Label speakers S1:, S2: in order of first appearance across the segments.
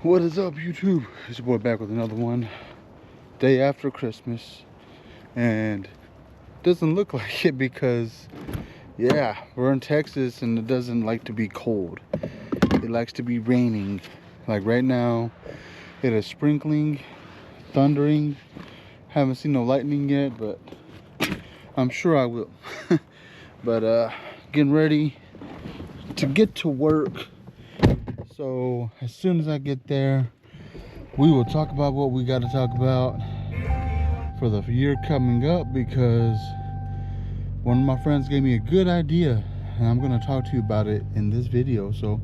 S1: What is up, YouTube? It's your boy back with another one. Day after Christmas, and doesn't look like it because, yeah, we're in Texas and it doesn't like to be cold. It likes to be raining. Like right now, it is sprinkling, thundering. Haven't seen no lightning yet, but I'm sure I will. But getting ready to get to work. So as soon as I get there, we will talk about what we got to talk about for the year coming up, because one of my friends gave me a good idea and I'm going to talk to you about it in this video. So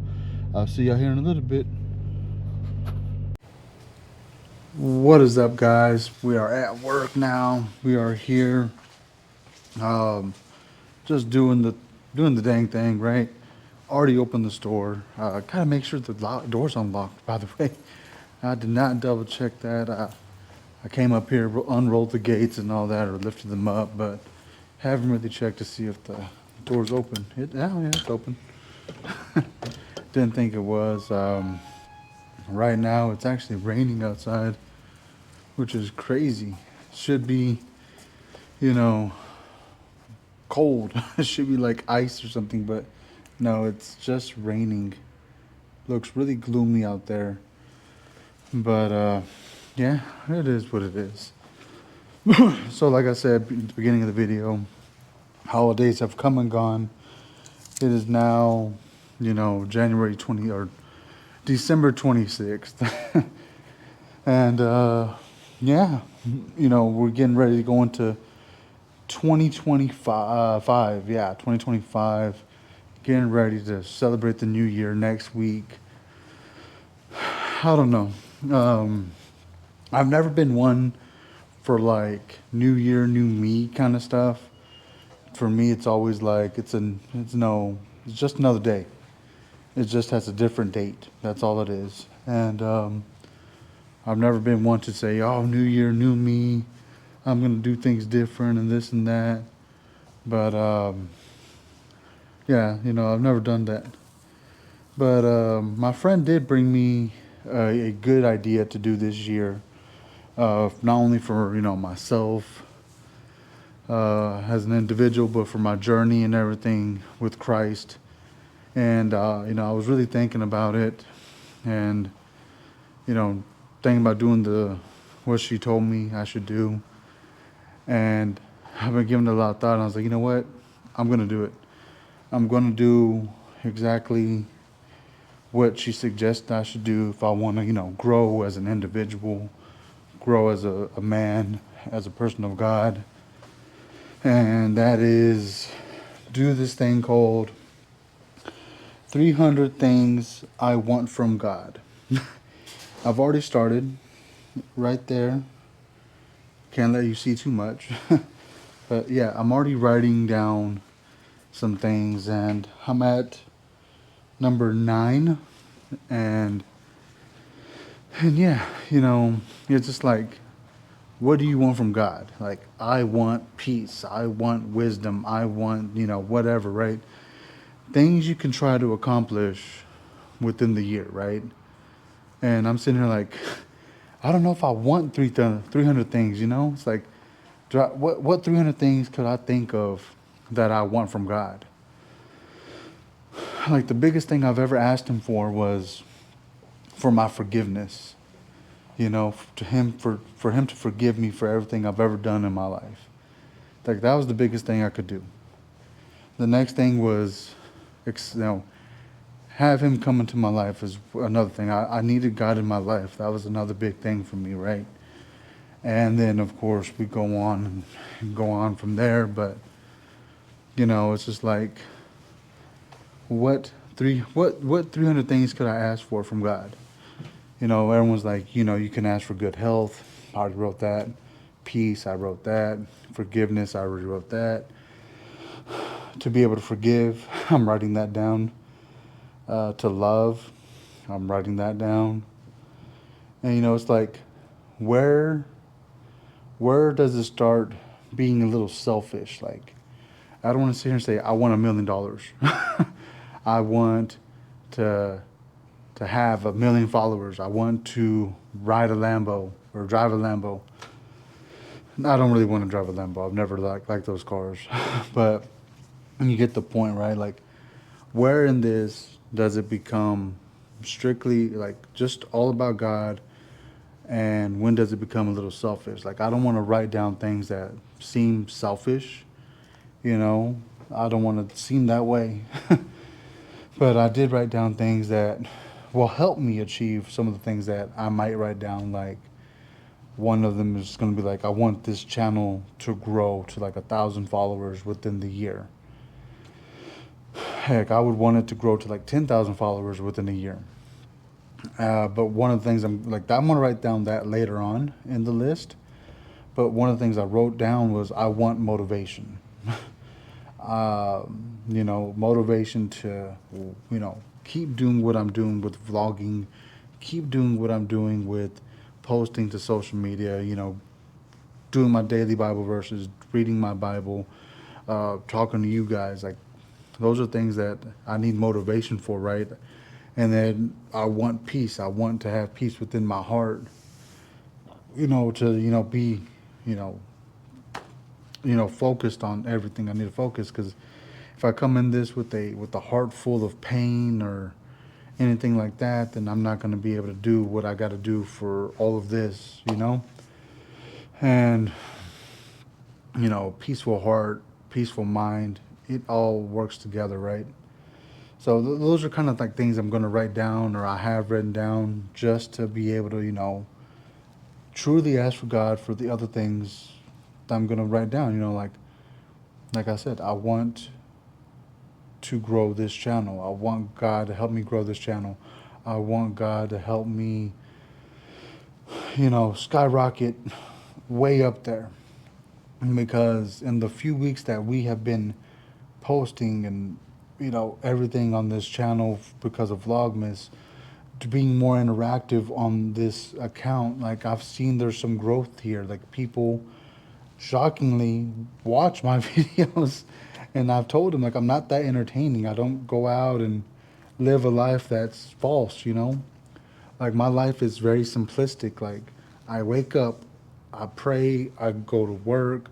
S1: I'll see y'all here in a little bit. What is up, guys? We are at work now. We are here just doing the dang thing, right? Already opened the store. Gotta make sure the door's unlocked, by the way. I did not double check that. I came up here, unrolled the gates and all that, or lifted them up, but haven't really checked to see if the door's open. Yeah, it's open. Didn't think it was. Right now, it's actually raining outside, which is crazy. Should be, you know, cold. It should be like ice or something, but no, it's just raining. Looks really gloomy out there. But yeah, it is what it is. So like I said at the beginning of the video, holidays have come and gone. It is now, January 20 or December 26th. And yeah, we're getting ready to go into 2025. Yeah, 2025. Getting ready to celebrate the new year next week. I don't know. I've never been one for like new year, new me kind of stuff. For me, it's always like it's just another day. It just has a different date. That's all it is. And I've never been one to say, "Oh, new year, new me. I'm gonna do things different and this and that." But yeah, I've never done that. But my friend did bring me a good idea to do this year, not only for myself as an individual, but for my journey and everything with Christ. And I was really thinking about it, and thinking about doing what she told me I should do. And I've been giving it a lot of thought, and I was like, you know what? I'm gonna do it. I'm gonna do exactly what she suggests I should do if I want to, grow as an individual, grow as a man, as a person of God. And that is do this thing called 300 Things I Want from God. I've already started right there. Can't let you see too much. But yeah, I'm already writing down some things, and I'm at number 9. And yeah, it's just like, what do you want from God? Like, I want peace. I want wisdom. I want, whatever, right? Things you can try to accomplish within the year, right? And I'm sitting here like, I don't know if I want 300 things, It's like, what 300 things could I think of that I want from God? Like, the biggest thing I've ever asked him for was for my forgiveness. To him, for him to forgive me for everything I've ever done in my life. Like, that was the biggest thing I could do. The next thing was, have him come into my life is another thing. I needed God in my life. That was another big thing for me, right? And then, of course, we go on and go on from there. But, it's just like, what 300 things could I ask for from God? Everyone's like, you can ask for good health. I already wrote that. Peace, I wrote that. Forgiveness, I already wrote that. To be able to forgive, I'm writing that down. To love, I'm writing that down. And it's like, where does it start being a little selfish? Like, I don't want to sit here and say, I want $1 million. I want to to have 1 million followers. I want to ride a Lambo or drive a Lambo. I don't really want to drive a Lambo. I've never liked those cars. But you get the point, right? Like, where in this does it become strictly like just all about God, and when does it become a little selfish? Like, I don't want to write down things that seem selfish, you know. I don't want to seem that way. But I did write down things that will help me achieve some of the things that I might write down. Like, one of them is going to be like, I want this channel to grow to like 1,000 followers within the year. Heck, I would want it to grow to like 10,000 followers within a year. But one of the things I'm gonna write down that later on in the list. But one of the things I wrote down was I want motivation. Motivation to, keep doing what I'm doing with vlogging, keep doing what I'm doing with posting to social media, doing my daily Bible verses, reading my Bible, talking to you guys. Like, those are things that I need motivation for, right? And then I want peace. I want to have peace within my heart, to, be, you know, focused on everything I need to focus. Because if I come in this with a heart full of pain or anything like that, then I'm not going to be able to do what I got to do for all of this. And, peaceful heart, peaceful mind, it all works together, right? So those are kind of like things I'm going to write down, or I have written down, just to be able to, truly ask for God for the other things that I'm going to write down. Like I said, I want to grow this channel. I want God to help me grow this channel. I want God to help me, skyrocket way up there. Because in the few weeks that we have been posting and, everything on this channel because of Vlogmas, to being more interactive on this account, like, I've seen there's some growth here. Like, people shockingly watch my videos, and I've told them, like, I'm not that entertaining. I don't go out and live a life that's false. Like, my life is very simplistic. Like, I wake up, I pray, I go to work,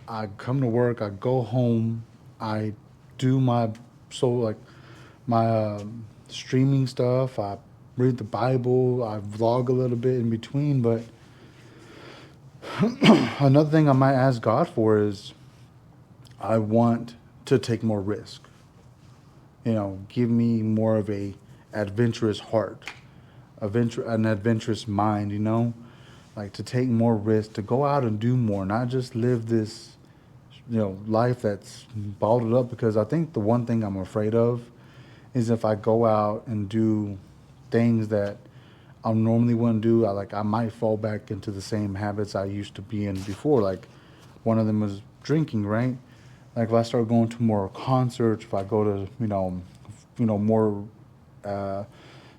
S1: I come to work, I go home, I do my streaming stuff, I read the Bible, I vlog a little bit in between. But another thing I might ask God for is I want to take more risk. Give me more of a adventurous heart, an adventurous mind. Like, to take more risk, to go out and do more, not just live this, life that's bottled up. Because I think the one thing I'm afraid of is if I go out and do things that I normally wouldn't do, I might fall back into the same habits I used to be in before. Like, one of them was drinking, right? Like, if I start going to more concerts, if I go to, more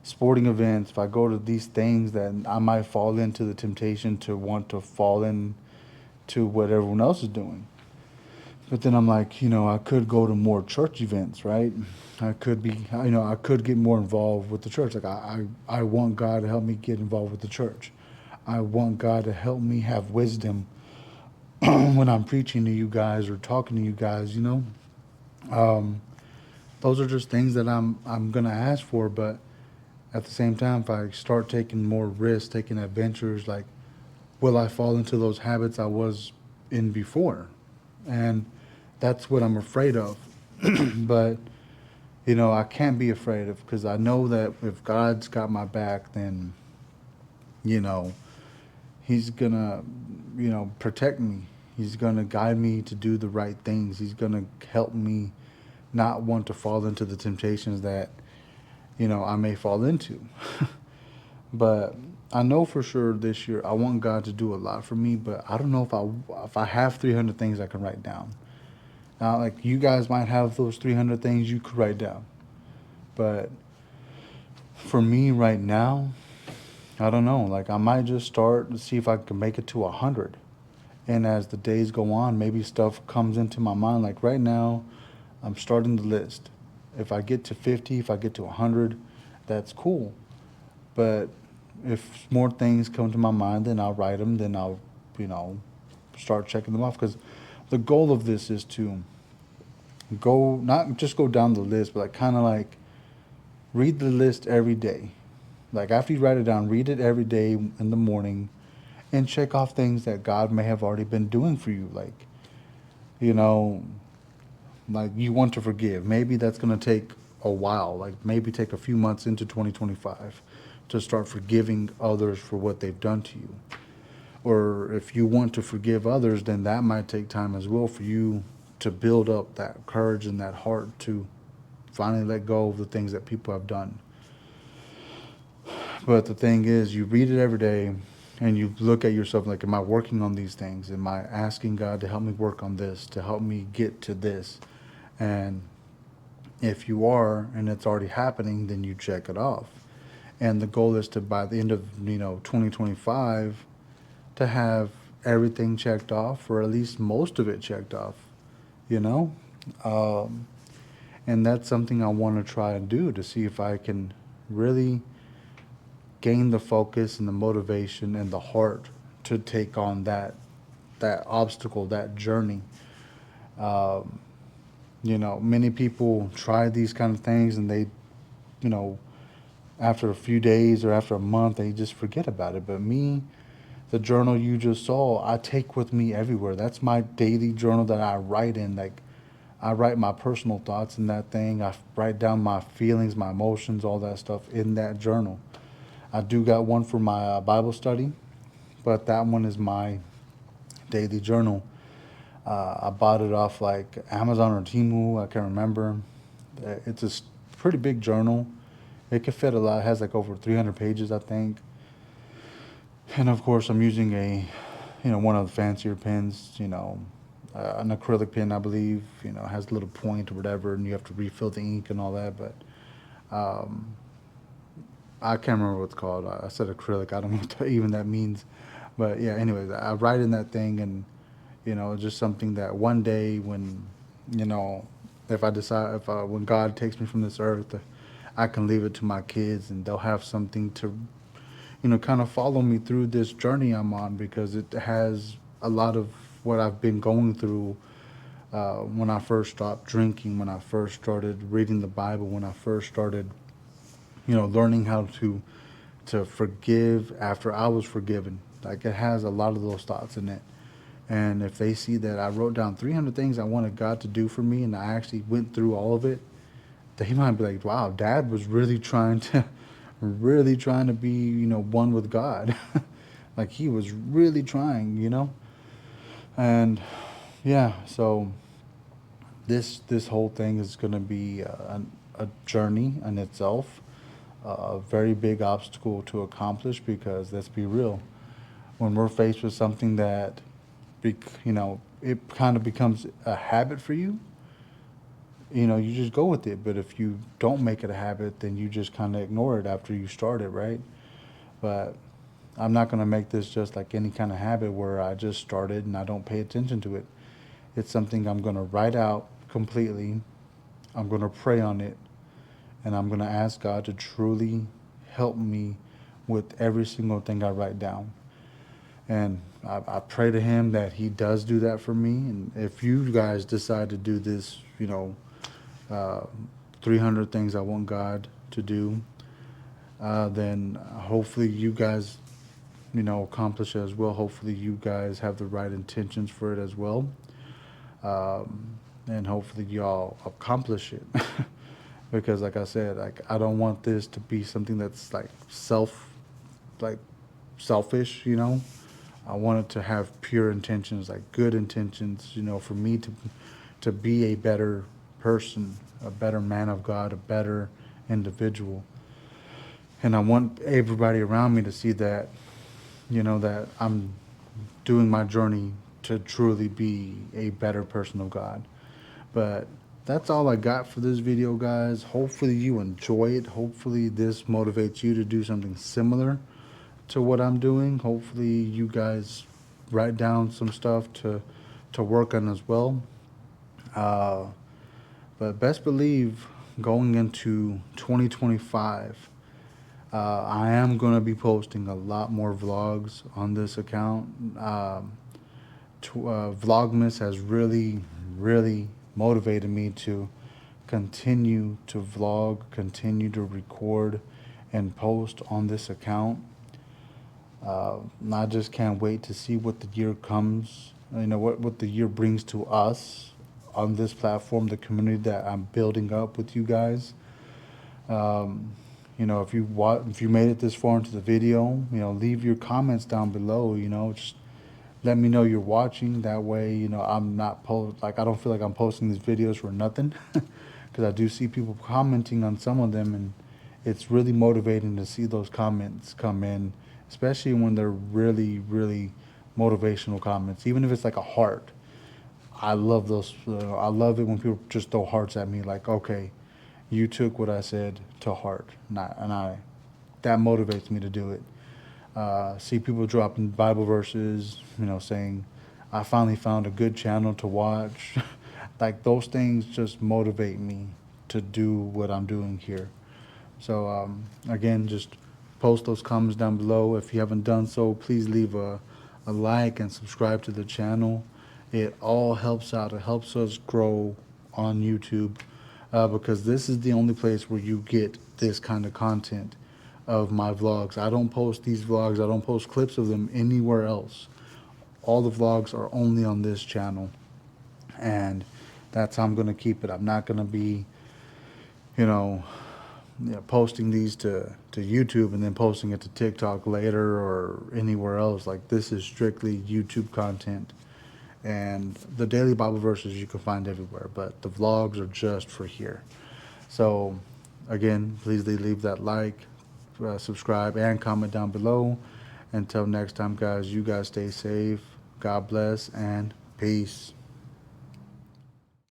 S1: sporting events, if I go to these things, then I might fall into the temptation to want to fall into what everyone else is doing. But then I'm like, I could go to more church events, right? I could get more involved with the church. Like, I want God to help me get involved with the church. I want God to help me have wisdom when I'm preaching to you guys or talking to you guys. Those are just things that I'm gonna ask for. But at the same time, if I start taking more risks, taking adventures, like, will I fall into those habits I was in before? And that's what I'm afraid of. But, I can't be afraid of, because I know that if God's got my back, then, you know, He's gonna, protect me. He's gonna guide me to do the right things. He's gonna help me not want to fall into the temptations that, I may fall into. But I know for sure this year I want God to do a lot for me, but I don't know if I have 300 things I can write down. Now, like, you guys might have those 300 things you could write down. But for me right now, I don't know. Like, I might just start to see if I can make it to 100. And as the days go on, maybe stuff comes into my mind. Like, right now, I'm starting the list. If I get to 50, if I get to 100, that's cool. But if more things come to my mind, then I'll write them. Then I'll, you know, start checking them off. Because the goal of this is to go not just go down the list, but like kind of like read the list every day. Like after you write it down, read it every day in the morning, and check off things that God may have already been doing for you. Like, you know, like you want to forgive. Maybe that's going to take a while, like maybe take a few months into 2025 to start forgiving others for what they've done to you. Or if you want to forgive others, then that might take time as well for you to build up that courage and that heart to finally let go of the things that people have done. But the thing is, you read it every day and you look at yourself like, am I working on these things? Am I asking God to help me work on this, to help me get to this? And if you are, and it's already happening, then you check it off. And the goal is to, by the end of, 2025, to have everything checked off, or at least most of it checked off, you know? Um, and that's something I want to try and do to see if I can really gain the focus and the motivation and the heart to take on that obstacle, that journey. Um, many people try these kind of things and they, you know, after a few days or after a month, they just forget about it. But me, the journal you just saw, I take with me everywhere. That's my daily journal that I write in. Like, I write my personal thoughts in that thing. I write down my feelings, my emotions, all that stuff in that journal. I do got one for my Bible study, but that one is my daily journal. I bought it off like Amazon or Temu. I can't remember. It's a pretty big journal. It can fit a lot. It has like over 300 pages, I think. And of course, I'm using one of the fancier pens. An acrylic pen, I believe. Has a little point or whatever, and you have to refill the ink and all that. But um, I can't remember what it's called. I said acrylic. I don't know what even that means. But yeah, anyways, I write in that thing, and just something that one day when, you know, if I decide, if when God takes me from this earth, I can leave it to my kids, and they'll have something to, kind of follow me through this journey I'm on, because it has a lot of what I've been going through. When I first stopped drinking, when I first started reading the Bible, when I first started, learning how to forgive after I was forgiven. Like, it has a lot of those thoughts in it. And if they see that I wrote down 300 things I wanted God to do for me and I actually went through all of it, they might be like, wow, Dad was really trying to, really trying to be, one with God. Like, he was really trying. And yeah, so this whole thing is going to be a journey in itself, a very big obstacle to accomplish, because let's be real, when we're faced with something that, it kind of becomes a habit for you, you just go with it. But if you don't make it a habit, then you just kind of ignore it after you start it, right? But I'm not going to make this just like any kind of habit where I just started and I don't pay attention to it. It's something I'm going to write out completely. I'm going to pray on it, and I'm going to ask God to truly help me with every single thing I write down. And I pray to Him that He does do that for me. And if you guys decide to do this, uh, 300 things I want God to do, then hopefully you guys, accomplish it as well. Hopefully you guys have the right intentions for it as well. And hopefully y'all accomplish it. Because like I said, like, I don't want this to be something that's like selfish. I want it to have pure intentions, like good intentions, for me to be a better person, a better man of God, a better individual. And I want everybody around me to see that, that I'm doing my journey to truly be a better person of God. But that's all I got for this video, guys. Hopefully you enjoy it. Hopefully this motivates you to do something similar to what I'm doing. Hopefully you guys write down some stuff to work on as well. Uh, but best believe, going into 2025, I am going to be posting a lot more vlogs on this account. Vlogmas has really motivated me to continue to vlog, continue to record, and post on this account. I just can't wait to see what the year comes. What the year brings to us on this platform, the community that I'm building up with you guys. Um, if you made it this far into the video, leave your comments down below. Just let me know you're watching. That way, I'm not I don't feel like I'm posting these videos for nothing, because I do see people commenting on some of them, and it's really motivating to see those comments come in, especially when they're really motivational comments. Even if it's like a heart, I love those. I love it when people just throw hearts at me, like, okay, you took what I said to heart, and that motivates me to do it. See people dropping Bible verses, saying, I finally found a good channel to watch. Like, those things just motivate me to do what I'm doing here. So, again, just post those comments down below. If you haven't done so, please leave a like and subscribe to the channel. It all helps out. It helps us grow on YouTube, because this is the only place where you get this kind of content of my vlogs. I don't post these vlogs, I don't post clips of them anywhere else. All the vlogs are only on this channel, and that's how I'm going to keep it. I'm not going to be, you know, posting these to YouTube and then posting it to TikTok later or anywhere else. Like, this is strictly YouTube content. And the daily Bible verses you can find everywhere, but the vlogs are just for here. So, again, please leave that like, subscribe, and comment down below. Until next time, guys, you guys stay safe. God bless, and peace.